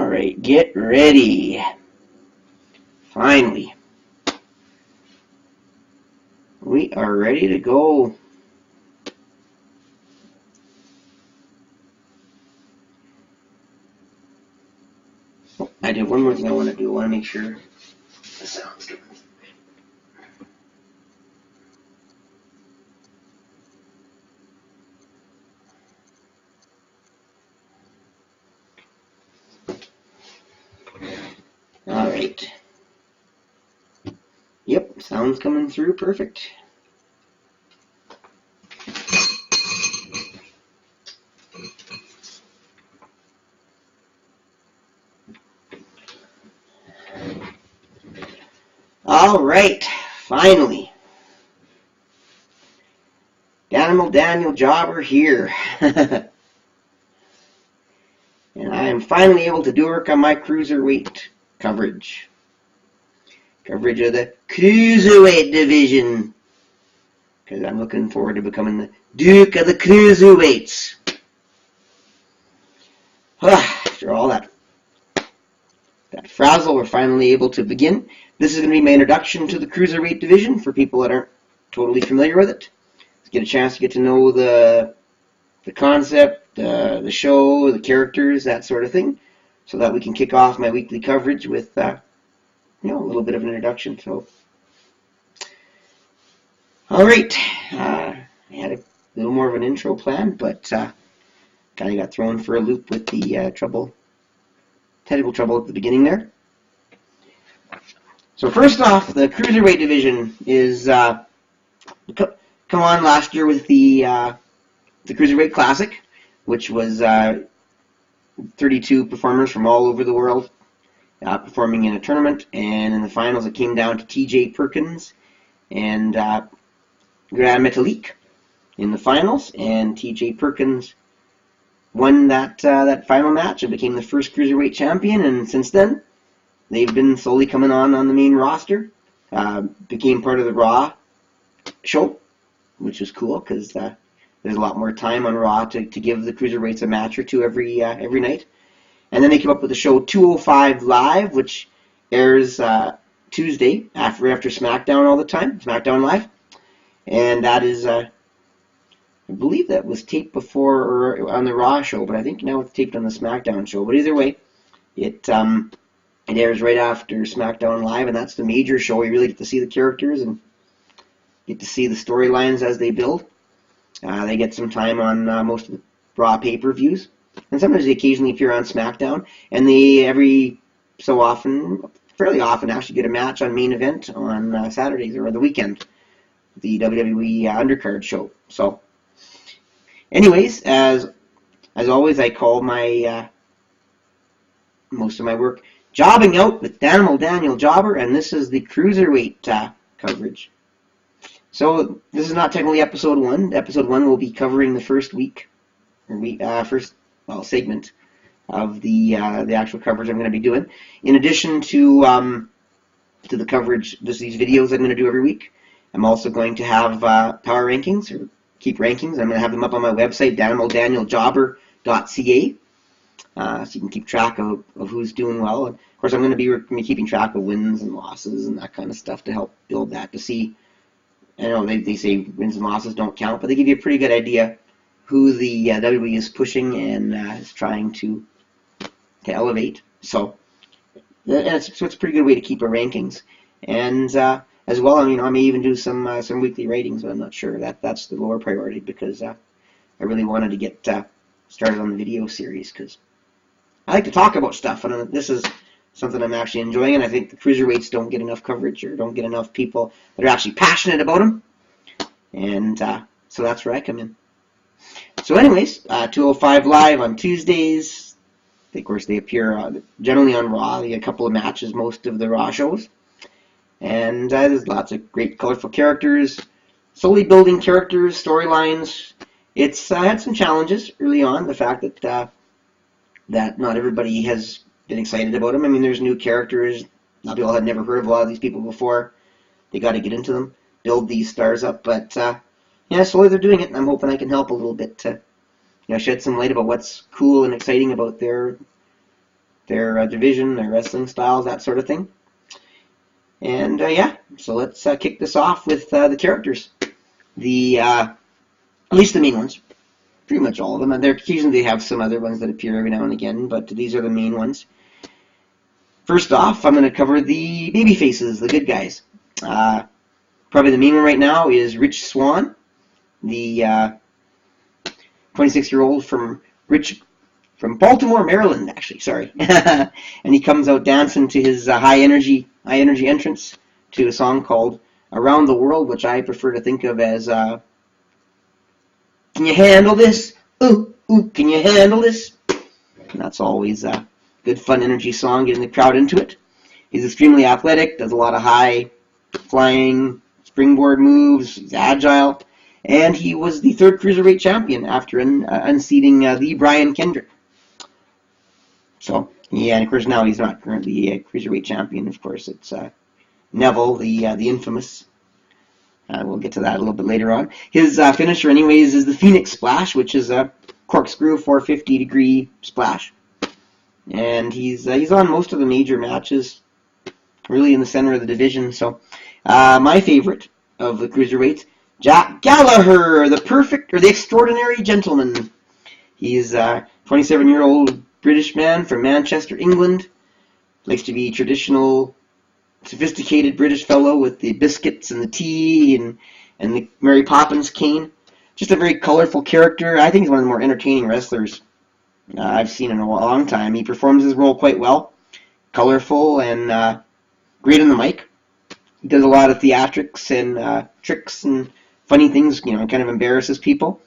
Alright, get ready. Finally. We are ready to go. Oh, I did one more thing I want to do. I want to make sure the sound's good. Alright. Yep, sound's coming through perfect. Alright, finally. Danimal Jobber here. And I am finally able to do work on my Cruiserweight coverage. Coverage of the Cruiserweight division. Because I'm looking forward to becoming the Duke of the Cruiserweights. After all that frazzle, we're finally able to begin. This is going to be my introduction to the Cruiserweight division for people that aren't totally familiar with it. Let's get a chance to get to know the concept, the show, the characters, that sort of thing, so that we can kick off my weekly coverage with a little bit of an introduction. So, all right, I had a little more of an intro plan, but kind of got thrown for a loop with the technical trouble at the beginning there. So first off, the Cruiserweight division is come on last year with the Cruiserweight Classic, which was 32 performers from all over the world performing in a tournament, and in the finals it came down to T.J. Perkins and Grand Metalik in the finals, and T.J. Perkins won that final match and became the first Cruiserweight champion, and since then they've been slowly coming on the main roster, became part of the Raw show, which was cool because there's a lot more time on Raw to give the Cruiserweights a match or two every night. And then they came up with the show 205 Live, which airs Tuesday after SmackDown all the time, SmackDown Live. And that is, I believe that was taped before or on the Raw show, but I think now it's taped on the SmackDown show. But either way, it airs right after SmackDown Live, and that's the major show where you really get to see the characters and get to see the storylines as they build. They get some time on most of the Raw pay-per-views, and sometimes they occasionally appear on SmackDown, and they every so often, fairly often actually, get a match on Main Event on Saturdays or the weekend, the WWE Undercard show. So, anyways, as always, I call my most of my work Jobbing Out with Danimal Jobber, and this is the Cruiserweight coverage. So this is not technically episode 1. Episode 1 will be covering the first segment of the actual coverage I'm going to be doing. In addition to the coverage, these videos I'm going to do every week, I'm also going to have power rankings or keep rankings. I'm going to have them up on my website, danimal.ca, so you can keep track of who's doing well. And of course, I'm going to be keeping track of wins and losses and that kind of stuff to help build that, to see. I know they say wins and losses don't count, but they give you a pretty good idea who the WWE is pushing and is trying to elevate. So it's a pretty good way to keep our rankings. And as well, I may even do some weekly ratings, but I'm not sure. That's the lower priority because I really wanted to get started on the video series because I like to talk about stuff, and this is something I'm actually enjoying, and I think the Cruiserweights don't get enough coverage or don't get enough people that are actually passionate about them, and so that's where I come in. So anyways, 205 Live on Tuesdays. Of course, they appear generally on Raw. They get a couple of matches most of the Raw shows, and there's lots of great, colorful characters, slowly building characters, storylines. It's had some challenges early on, the fact that not everybody has been excited about them. There's new characters. A lot of people had never heard of a lot of these people before. They got to get into them, build these stars up. But slowly they're doing it, and I'm hoping I can help a little bit to shed some light about what's cool and exciting about their their division, their wrestling styles, that sort of thing. And yeah, so let's kick this off with the characters. At least the main ones. Pretty much all of them. Occasionally they have some other ones that appear every now and again, but these are the main ones. First off, I'm going to cover the baby faces, the good guys. Probably the main one right now is Rich Swann, the 26-year-old from Baltimore, Maryland, actually. Sorry, and he comes out dancing to his high energy entrance to a song called "Around the World," which I prefer to think of as "Can you handle this? Ooh, ooh, can you handle this?" And that's always a good, fun energy song, getting the crowd into it. He's extremely athletic, does a lot of high flying springboard moves. He's agile, and he was the 3rd Cruiserweight champion after unseating the Brian Kendrick. So, yeah, and of course now he's not currently a Cruiserweight champion. Of course, it's Neville, the infamous. We'll get to that a little bit later on. His finisher, anyways, is the Phoenix Splash, which is a corkscrew 450-degree splash. And he's on most of the major matches, really in the center of the division. So, my favorite of the Cruiserweights, Jack Gallagher, the extraordinary gentleman. He's a 27-year-old British man from Manchester, England. Likes to be traditional, sophisticated British fellow with the biscuits and the tea and the Mary Poppins cane. Just a very colorful character. I think he's one of the more entertaining wrestlers I've seen in a long time. He performs his role quite well. Colorful and great on the mic. He does a lot of theatrics and tricks and funny things, kind of embarrasses people.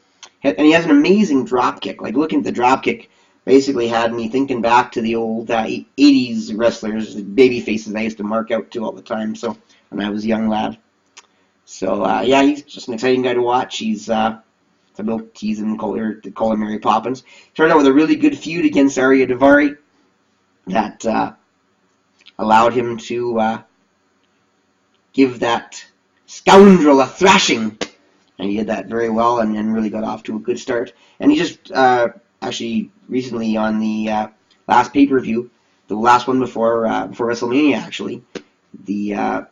And he has an amazing drop kick. Like, looking at the drop kick basically had me thinking back to the old 80s wrestlers, the baby faces I used to mark out to all the time, so when I was a young lad. So, yeah, he's just an exciting guy to watch. He's a little teasing call him Mary Poppins. Started out with a really good feud against Arya Daivari that allowed him to give that scoundrel a thrashing. And he did that very well and really got off to a good start. And he just actually recently on the last pay-per-view, the last one before WrestleMania actually, the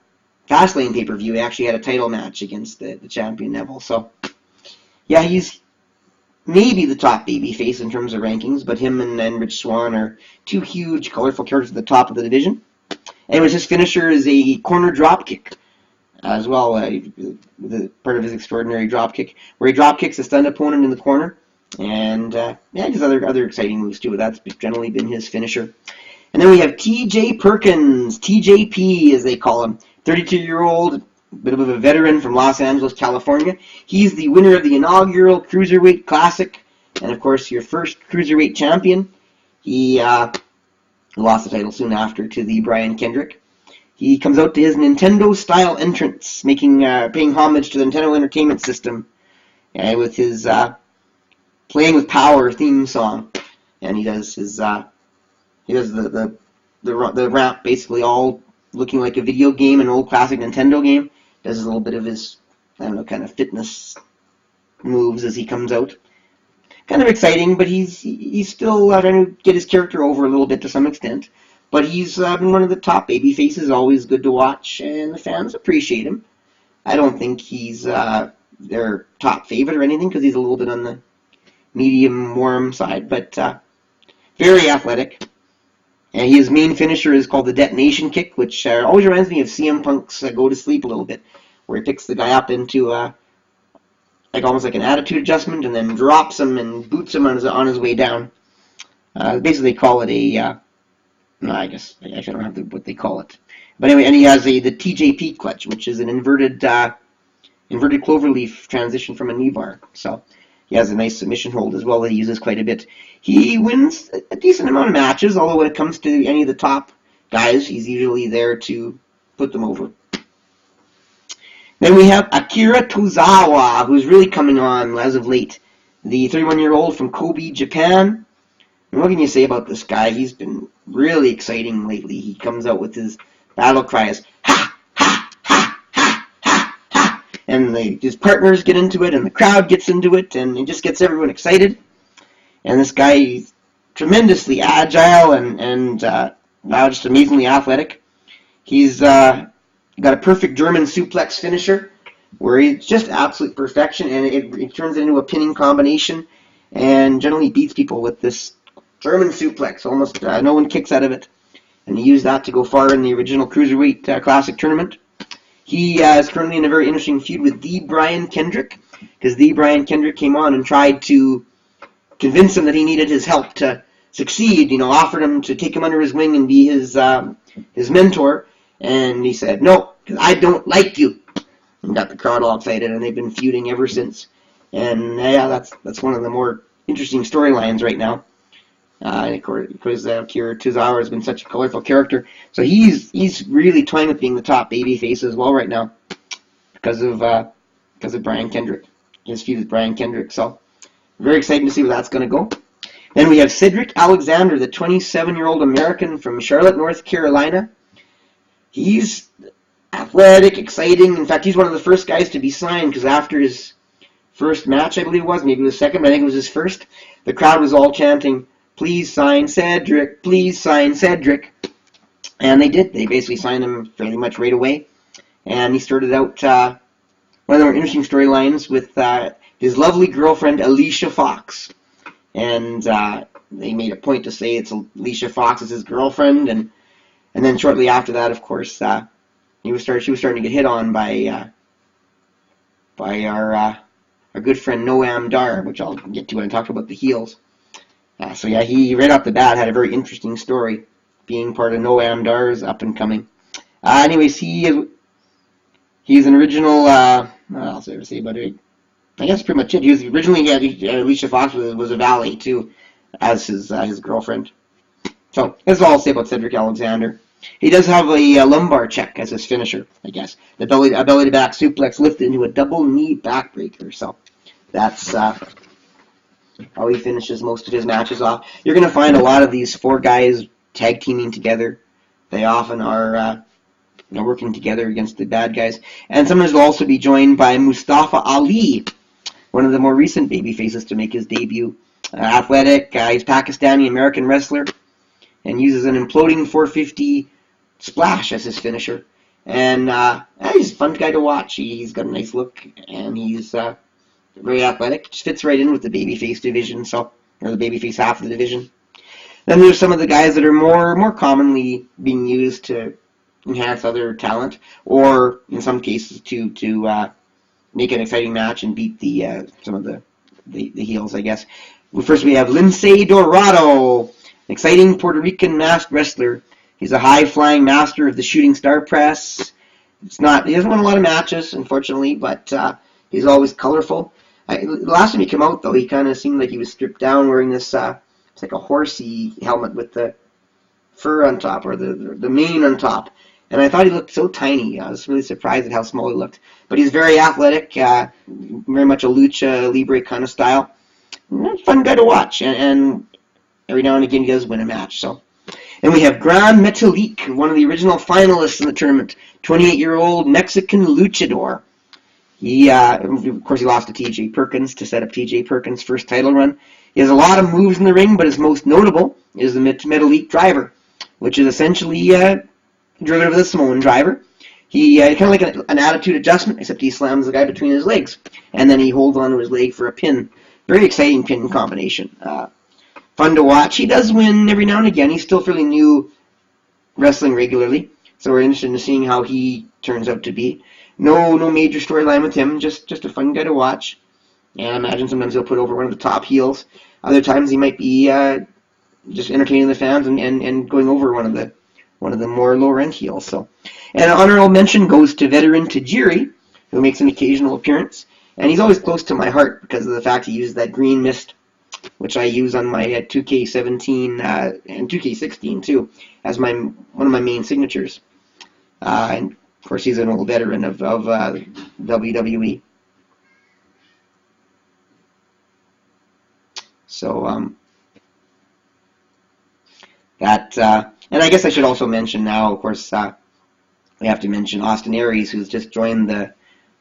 Fastlane pay-per-view, he actually had a title match against the champion Neville. So, yeah, he's maybe the top babyface in terms of rankings, but him and Rich Swann are two huge, colorful characters at the top of the division. Anyways, his finisher is a corner drop kick as well, part of his extraordinary drop kick, where he drop kicks a stunned opponent in the corner, and yeah, just other exciting moves too. That's generally been his finisher. And then we have T.J. Perkins, TJP as they call him, 32-year-old, bit of a veteran from Los Angeles, California. He's the winner of the inaugural Cruiserweight Classic, and of course your first Cruiserweight champion. He lost the title soon after to the Brian Kendrick. He comes out to his Nintendo-style entrance, paying homage to the Nintendo Entertainment System, with his "Playing with Power" theme song, and he does the rap basically all looking like a video game, an old classic Nintendo game. Does a little bit of his, kind of fitness moves as he comes out. Kind of exciting, but he's still trying to get his character over a little bit to some extent. But he's been one of the top baby faces, always good to watch, and the fans appreciate him. I don't think he's their top favorite or anything, because he's a little bit on the medium warm side, but very athletic. And his main finisher is called the detonation kick, which always reminds me of CM Punk's Go to Sleep a little bit, where he picks the guy up into almost like an attitude adjustment, and then drops him and boots him on his way down. Basically, they call it a I guess I actually don't have what they call it. But anyway, and he has the TJP clutch, which is an inverted cloverleaf transition from a knee bar. So he has a nice submission hold as well that he uses quite a bit. He wins a decent amount of matches, although when it comes to any of the top guys, he's usually there to put them over. Then we have Akira Tozawa, who's really coming on as of late. The 31-year-old from Kobe, Japan. And what can you say about this guy? He's been really exciting lately. He comes out with his battle cries, ha, ha, ha, ha, ha, ha. And his partners get into it, and the crowd gets into it, and it just gets everyone excited. And this guy tremendously agile and wow, just amazingly athletic. He's got a perfect German suplex finisher where it's just absolute perfection, and it turns into a pinning combination and generally beats people with this German suplex. Almost no one kicks out of it. And he used that to go far in the original Cruiserweight Classic tournament. He is currently in a very interesting feud with the Brian Kendrick, because the Brian Kendrick came on and tried to convince him that he needed his help to succeed. Offered him to take him under his wing and be his mentor, and he said, "No, because I don't like you." And got the crowd all excited, and they've been feuding ever since. And yeah, that's one of the more interesting storylines right now. Of course, Kira Tozawa has been such a colorful character, so he's really toying with being the top babyface as well right now because of Brian Kendrick, his feud with Brian Kendrick. So very exciting to see where that's going to go. Then we have Cedric Alexander, the 27-year-old American from Charlotte, North Carolina. He's athletic, exciting. In fact, he's one of the first guys to be signed because after his first match, I believe it was, maybe it was second, but I think it was his first, the crowd was all chanting, "Please sign Cedric, please sign Cedric." And they did. They basically signed him fairly much right away. And he started out one of the more interesting storylines with his lovely girlfriend, Alicia Fox. And they made a point to say it's Alicia Fox is his girlfriend. And then shortly after that, of course, she was starting to get hit on by our good friend Noam Dar, which I'll get to when I talk about the heels. So yeah, he right off the bat had a very interesting story, being part of Noam Dar's up and coming. Anyways, he's an original. What else did I ever say about it? I guess pretty much it. He was originally Alicia Fox was a valet too, as his girlfriend. So that's all I'll say about Cedric Alexander. He does have a lumbar check as his finisher, I guess. The belly to back suplex lifted into a double knee backbreaker. So that's how he finishes most of his matches off. You're going to find a lot of these four guys tag teaming together. They often are working together against the bad guys. And sometimes they'll also be joined by Mustafa Ali, one of the more recent baby faces to make his debut. Athletic, he's Pakistani-American wrestler, and uses an imploding 450 splash as his finisher. And he's a fun guy to watch. He's got a nice look, and he's very athletic. Just fits right in with the babyface division, or the babyface half of the division. Then there's some of the guys that are more commonly being used to enhance other talent, or in some cases to make an exciting match and beat some of the heels, I guess. First we have Lince Dorado, an exciting Puerto Rican masked wrestler. He's a high-flying master of the shooting star press. He doesn't win a lot of matches, unfortunately, but he's always colorful. The last time he came out, though, he kind of seemed like he was stripped down, wearing this it's like a horsey helmet with the fur on top, or the mane on top. And I thought he looked so tiny. I was really surprised at how small he looked. But he's very athletic, very much a lucha libre kind of style. Fun guy to watch, and every now and again he does win a match. So, and we have Gran Metalik, one of the original finalists in the tournament, 28-year-old Mexican luchador. He, of course, he lost to T.J. Perkins to set up T.J. Perkins' first title run. He has a lot of moves in the ring, but his most notable is the Metalik driver, which is essentially derivative of the Samoan driver. He kind of like an attitude adjustment, except he slams the guy between his legs, and then he holds onto his leg for a pin. Very exciting pin combination. Fun to watch. He does win every now and again. He's still fairly new wrestling regularly, so we're interested in seeing how he turns out to be. No major storyline with him, just a fun guy to watch. And I imagine sometimes he'll put over one of the top heels. Other times he might be just entertaining the fans and going over one of the more lower-end heels. So, and an honorable mention goes to veteran Tajiri, who makes an occasional appearance. And he's always close to my heart because of the fact he uses that green mist, which I use on my 2K17 and 2K16 too, as one of my main signatures. And of course, he's an old veteran of WWE. So and I guess I should also mention now, of course, we have to mention Austin Aries, who's just joined the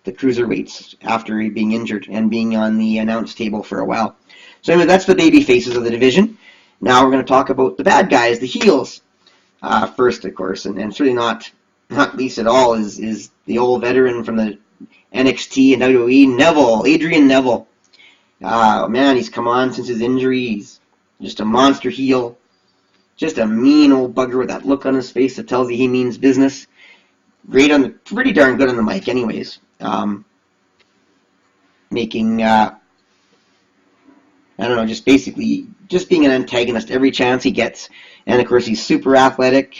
Cruiserweights after being injured and being on the announce table for a while. So anyway, that's the baby faces of the division. Now we're going to talk about the bad guys, the heels, first, of course, and certainly not least at all is the old veteran from the NXT and WWE, Adrian Neville. Man, he's come on since his injury. He's just a monster heel. Just a mean old bugger with that look on his face that tells you he means business. Pretty darn good on the mic anyways. Making, I don't know, just being an antagonist every chance he gets. And of course he's super athletic.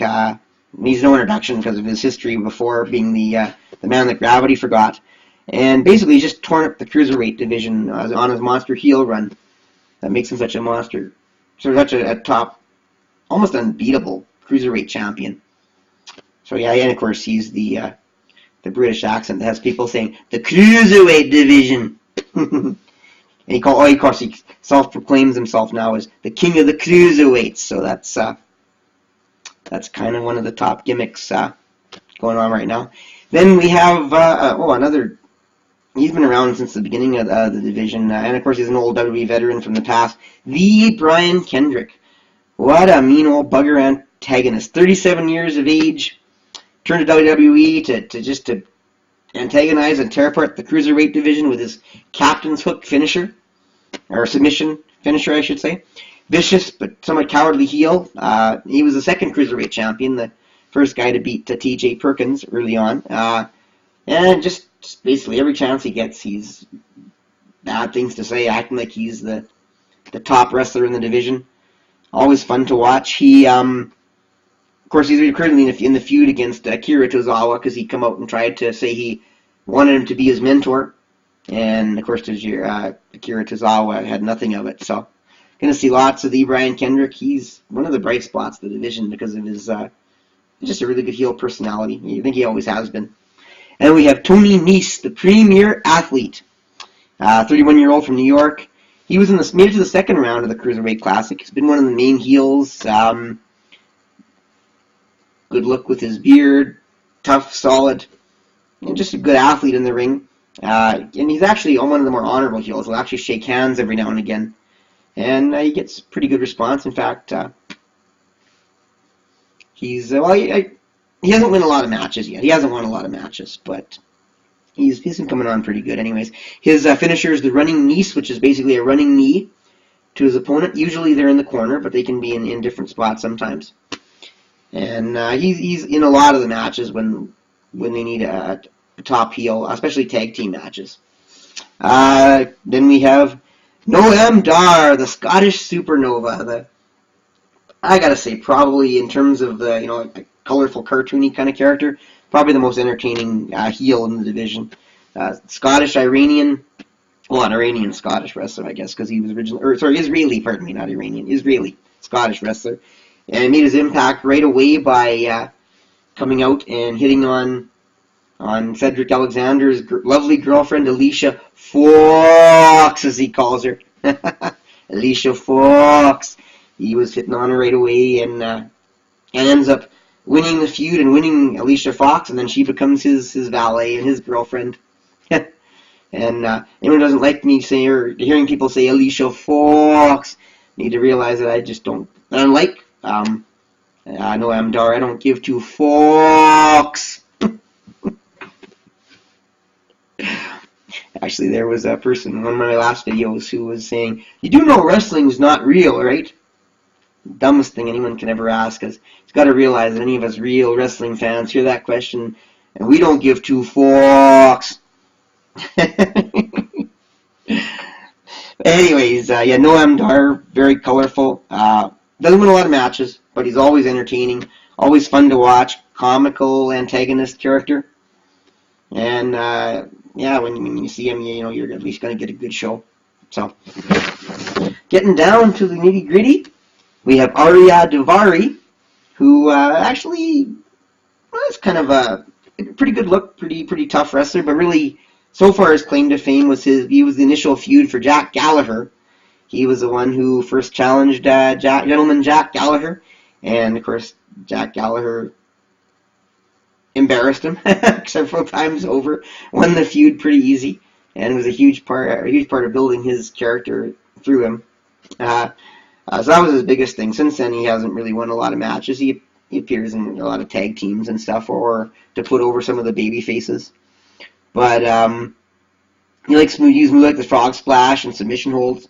Needs no introduction because of his history before being the man that gravity forgot. And basically he's just torn up the Cruiserweight division on his monster heel run. That makes him such a monster. Such a top, almost unbeatable Cruiserweight champion. So yeah, and of course he's the British accent that has people saying, the Cruiserweight division. And of course he self-proclaims himself now as the king of the Cruiserweights. So that's kind of one of the top gimmicks going on right now. Then we have, another, he's been around since the beginning of the division, and of course he's an old WWE veteran from the past, the Brian Kendrick. What a mean old bugger antagonist. 37 years of age, turned to WWE to antagonize and tear apart the Cruiserweight division with his captain's hook finisher, or submission finisher, I should say. Vicious, but somewhat cowardly heel. He was the second Cruiserweight champion, the first guy to beat T.J. Perkins early on. And just basically every chance he gets, he's bad things to say, acting like he's the top wrestler in the division. Always fun to watch. He, of course, he's currently in the feud against Akira Tozawa because he come out and tried to say he wanted him to be his mentor. And, of course, Akira Tozawa had nothing of it. So, going to see lots of the Brian Kendrick. He's one of the bright spots of the division because of his just a really good heel personality. I think he always has been. And we have Tony Nese, the premier athlete, 31-year-old from New York. He was made it to the second round of the Cruiserweight Classic. He's been one of the main heels. Good look with his beard, tough, solid, and just a good athlete in the ring. And he's actually one of the more honorable heels. He'll actually shake hands every now and again. And he gets pretty good response. In fact, he hasn't won a lot of matches yet. He hasn't won a lot of matches, but he's been coming on pretty good anyways. His finisher is the running knee, which is basically a running knee to his opponent. Usually they're in the corner, but they can be in different spots sometimes. And he's in a lot of the matches when they need a top heel, especially tag team matches. Then we have Noam Dar, the Scottish Supernova. I gotta say, probably in terms of the colorful, cartoony kind of character, probably the most entertaining heel in the division. Scottish Iranian, well, an Iranian Scottish wrestler, I guess, because he was Israeli, pardon me, not Iranian, Israeli Scottish wrestler, and he made his impact right away by coming out and hitting on Cedric Alexander's lovely girlfriend, Alicia Fox, as he calls her. Alicia Fox. He was hitting on her right away and ends up winning the feud and winning Alicia Fox, and then she becomes his valet and his girlfriend. And anyone who doesn't like me hearing people say Alicia Fox need to realize that I just don't. Unlike Noam Dar, I don't give two fucks. Actually, there was a person in one of my last videos who was saying, "You do know wrestling's not real, right?" Dumbest thing anyone can ever ask us. It's got to realize that any of us real wrestling fans hear that question, and we don't give two fucks. Anyways, Noam Dar, very colorful. Doesn't win a lot of matches, but he's always entertaining, always fun to watch, comical antagonist character. And when you see him, you're at least going to get a good show. So, getting down to the nitty gritty, we have Arya Daivari, who actually is kind of a pretty good look, pretty tough wrestler, but really, so far his claim to fame was he was the initial feud for Jack Gallagher. He was the one who first challenged gentleman Jack Gallagher, and of course Jack Gallagher embarrassed him several times over, won the feud pretty easy, and was a huge part of building his character through him. So that was his biggest thing. Since then, he hasn't really won a lot of matches. He appears in a lot of tag teams and stuff, or to put over some of the baby faces. But he likes to use moves like the frog splash and submission holds.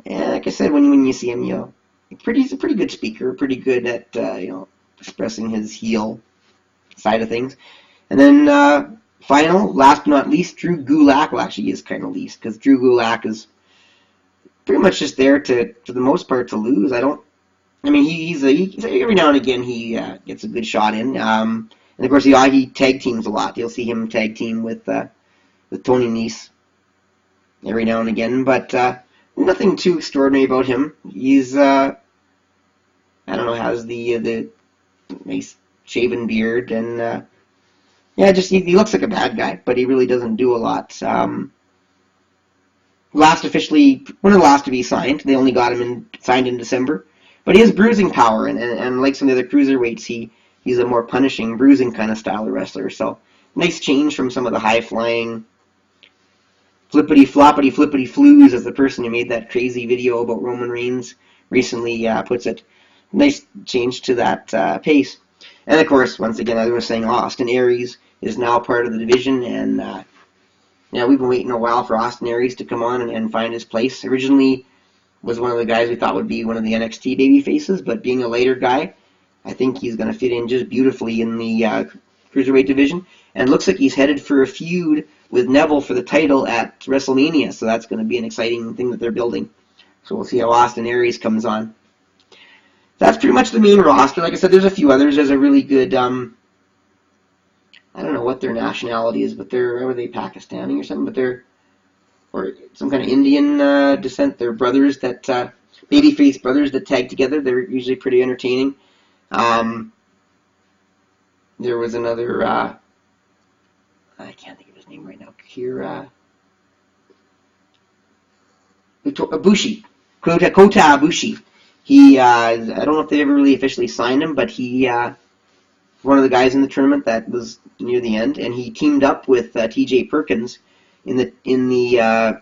And like I said, when you see him, he's a pretty good speaker, pretty good at expressing his heel side of things. And then last but not least, Drew Gulak. Well, actually, he is kind of least because Drew Gulak is pretty much just there to, for the most part, to lose. He's every now and again he gets a good shot in. And of course, he tag teams a lot. You'll see him tag team with Tony Nese every now and again, but nothing too extraordinary about him. He's has the nice shaven beard, and he looks like a bad guy, but he really doesn't do a lot. One of the last to be signed. They only got him signed in December, but he has bruising power, and like some of the other cruiserweights, he's a more punishing, bruising kind of style of wrestler. So nice change from some of the high flying flippity floppity flippity flues, as the person who made that crazy video about Roman Reigns recently puts it. Nice change to that pace. And of course, once again, as I was saying, Austin Aries is now part of the division, and we've been waiting a while for Austin Aries to come on and find his place. Originally was one of the guys we thought would be one of the NXT baby faces, but being a later guy, I think he's going to fit in just beautifully in the Cruiserweight division. And it looks like he's headed for a feud with Neville for the title at WrestleMania, so that's going to be an exciting thing that they're building. So we'll see how Austin Aries comes on. That's pretty much the main roster. Like I said, there's a few others. There's a really good, I don't know what their nationality is, but are they Pakistani or something? Or some kind of Indian descent. They're brothers babyface brothers that tag together. They're usually pretty entertaining. There was another, I can't think of his name right now. Kota Ibushi. I don't know if they ever really officially signed him, but he one of the guys in the tournament that was near the end, and he teamed up with T.J. Perkins in the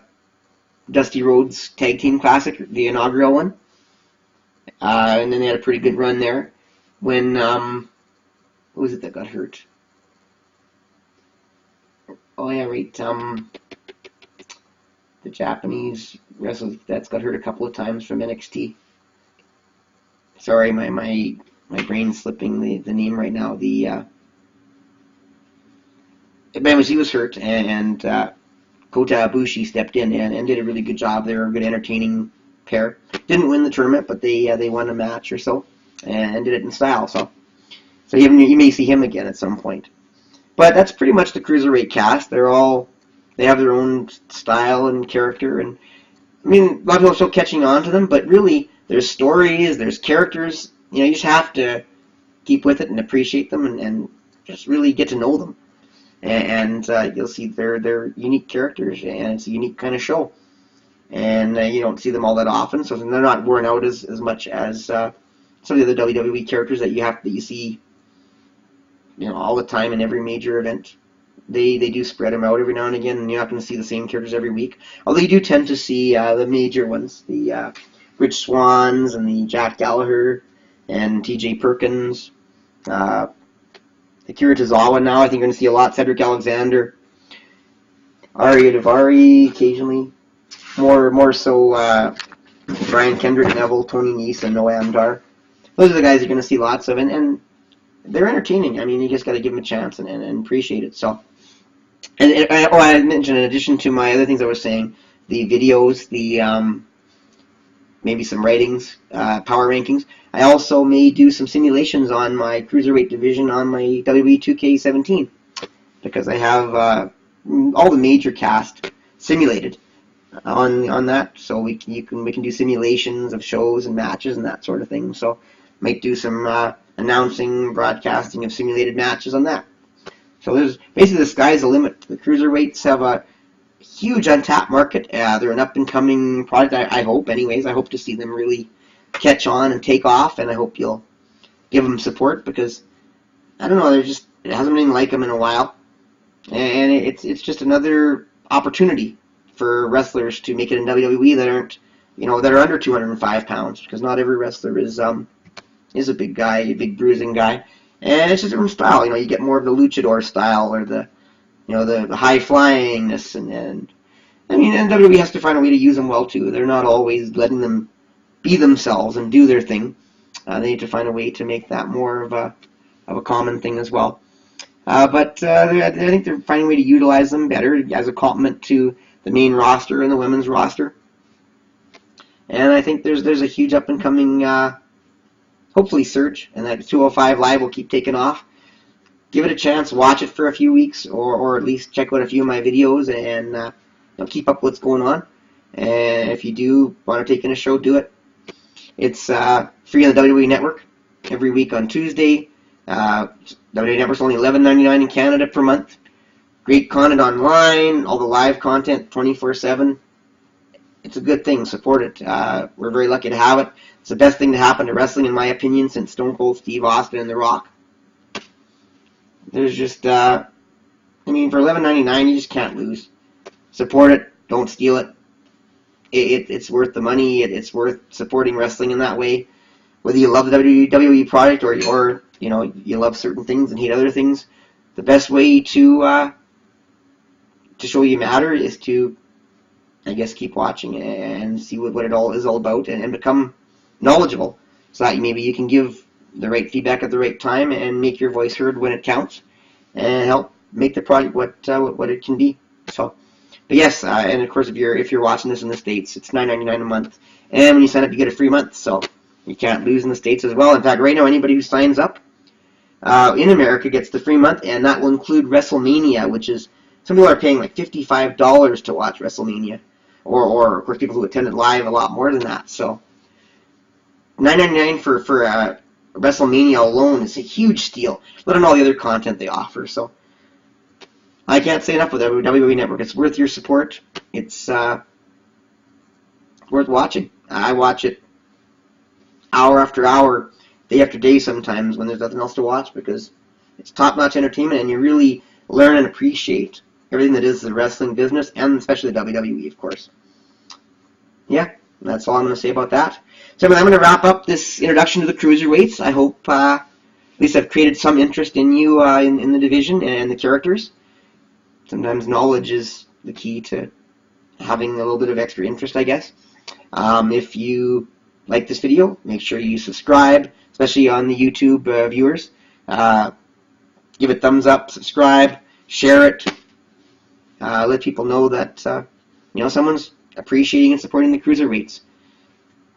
Dusty Rhodes Tag Team Classic, the inaugural one, and then they had a pretty good run there. When who was it that got hurt? Oh yeah, right. The Japanese wrestler that's got hurt a couple of times from NXT. Sorry, my brain's slipping the name right now. He was hurt, and Kota Ibushi stepped in and did a really good job. They were a good, entertaining pair. Didn't win the tournament, but they won a match or so, and did it in style. So you may see him again at some point. But that's pretty much the Cruiserweight cast. They have their own style and character, and a lot of people are still catching on to them, but really, there's stories, there's characters. You just have to keep with it and appreciate them and just really get to know them. And you'll see they're unique characters, and it's a unique kind of show. And you don't see them all that often, so they're not worn out as much as some of the other WWE characters that you see all the time in every major event. They do spread them out every now and again, and you're not going to see the same characters every week. Although you do tend to see the major ones, the Rich Swans and the Jack Gallagher and T.J. Perkins. Akira Tozawa now, I think you're going to see a lot. Cedric Alexander. Arya Daivari occasionally. More so Brian Kendrick, Neville, Tony Nese, and Noam Dar. Those are the guys you're going to see lots of, and they're entertaining. You just got to give them a chance and appreciate it. So, I mentioned, in addition to my other things I was saying, the videos, maybe some ratings, power rankings. I also may do some simulations on my Cruiserweight division on my WWE 2K17, because I have all the major cast simulated on that. So we can do simulations of shows and matches and that sort of thing. So might do some announcing, broadcasting of simulated matches on that. So there's basically, the sky's the limit. The Cruiserweights have a huge untapped market. They're an up-and-coming product, I hope. Anyways, I hope to see them really catch on and take off, and I hope you'll give them support, because, I don't know, it hasn't been like them in a while, and it's just another opportunity for wrestlers to make it in WWE that aren't that are under 205 pounds, because not every wrestler is a big guy, a big bruising guy, and it's just a different style. You get more of the luchador style, or the high flyingness, and WWE has to find a way to use them well too. They're not always letting them be themselves and do their thing. They need to find a way to make that more of a common thing as well. But I think they're finding a way to utilize them better as a complement to the main roster and the women's roster. And I think there's a huge up and coming, hopefully, surge, and that 205 Live will keep taking off. Give it a chance, watch it for a few weeks, or at least check out a few of my videos and keep up with what's going on. And if you do want to take in a show, do it. It's free on the WWE Network every week on Tuesday. WWE Network's only $11.99 in Canada per month. Great content online, all the live content 24/7. It's a good thing. Support it. We're very lucky to have it. It's the best thing to happen to wrestling, in my opinion, since Stone Cold Steve Austin and The Rock. There's just, for $11.99, you just can't lose. Support it. Don't steal it. It's worth the money. It's worth supporting wrestling in that way. Whether you love the WWE product or you love certain things and hate other things, the best way to show you matter is to, I guess, keep watching and see what it all is all about and become knowledgeable, so that maybe you can give the right feedback at the right time and make your voice heard when it counts and help make the product what it can be. So, but yes, and of course, if you're watching this in the States, it's $9.99 a month, and when you sign up, you get a free month. So you can't lose in the States as well. In fact, right now, anybody who signs up in America gets the free month, and that will include WrestleMania, which is, some people are paying like $55 to watch WrestleMania, or of course people who attended live a lot more than that. So $9.99 for WrestleMania alone is a huge steal, let alone all the other content they offer. So I can't say enough with the WWE Network. It's worth your support. It's worth watching. I watch it hour after hour, day after day sometimes when there's nothing else to watch, because it's top-notch entertainment, and you really learn and appreciate everything that is the wrestling business, and especially the WWE, of course. Yeah, that's all I'm going to say about that. So I'm going to wrap up this introduction to the Cruiserweights. I hope at least I've created some interest in you in the division and the characters. Sometimes knowledge is the key to having a little bit of extra interest, I guess. If you like this video, make sure you subscribe, especially on the YouTube viewers. Give it a thumbs up, subscribe, share it. Let people know that someone's appreciating and supporting the Cruiserweights.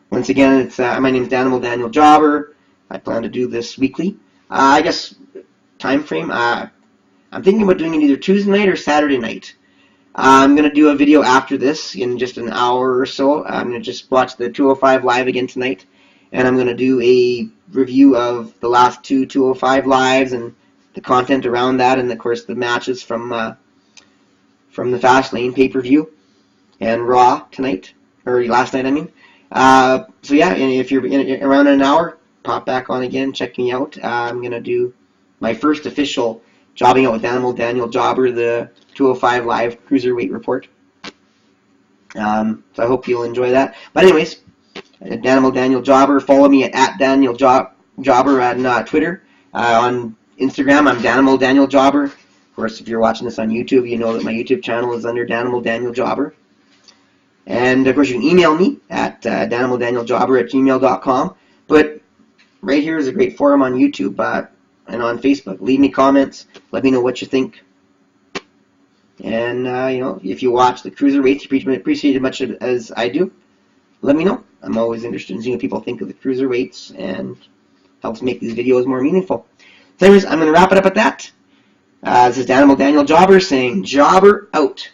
Once again, it's my name is Danimal, Daniel Jobber. I plan to do this weekly. I guess time frame. I'm thinking about doing it either Tuesday night or Saturday night. I'm going to do a video after this in just an hour or so. I'm going to just watch the 205 Live again tonight, and I'm going to do a review of the last two 205 Lives and the content around that, and of course the matches from the Fastlane pay-per-view and Raw tonight, or last night, I mean. So yeah, and if you're around an hour, pop back on again, check me out. I'm going to do my first official Jobbing Out with Daniel Jobber, the 205 Live Cruiserweight Report. So I hope you'll enjoy that. But anyways, Daniel Jobber. Follow me at Daniel Jobber on Twitter. On Instagram, I'm Daniel Jobber. Of course, if you're watching this on YouTube, you know that my YouTube channel is under Daniel Jobber. And of course, you can email me at DanimalDanielJobber@gmail.com. But right here is a great forum on YouTube and on Facebook. Leave me comments. Let me know what you think. And if you watch the Cruiserweights, you appreciate it much as I do, let me know. I'm always interested in seeing what people think of the Cruiserweights, and helps make these videos more meaningful. So anyways, I'm going to wrap it up at that. This is Daniel Jobber saying, Jobber out.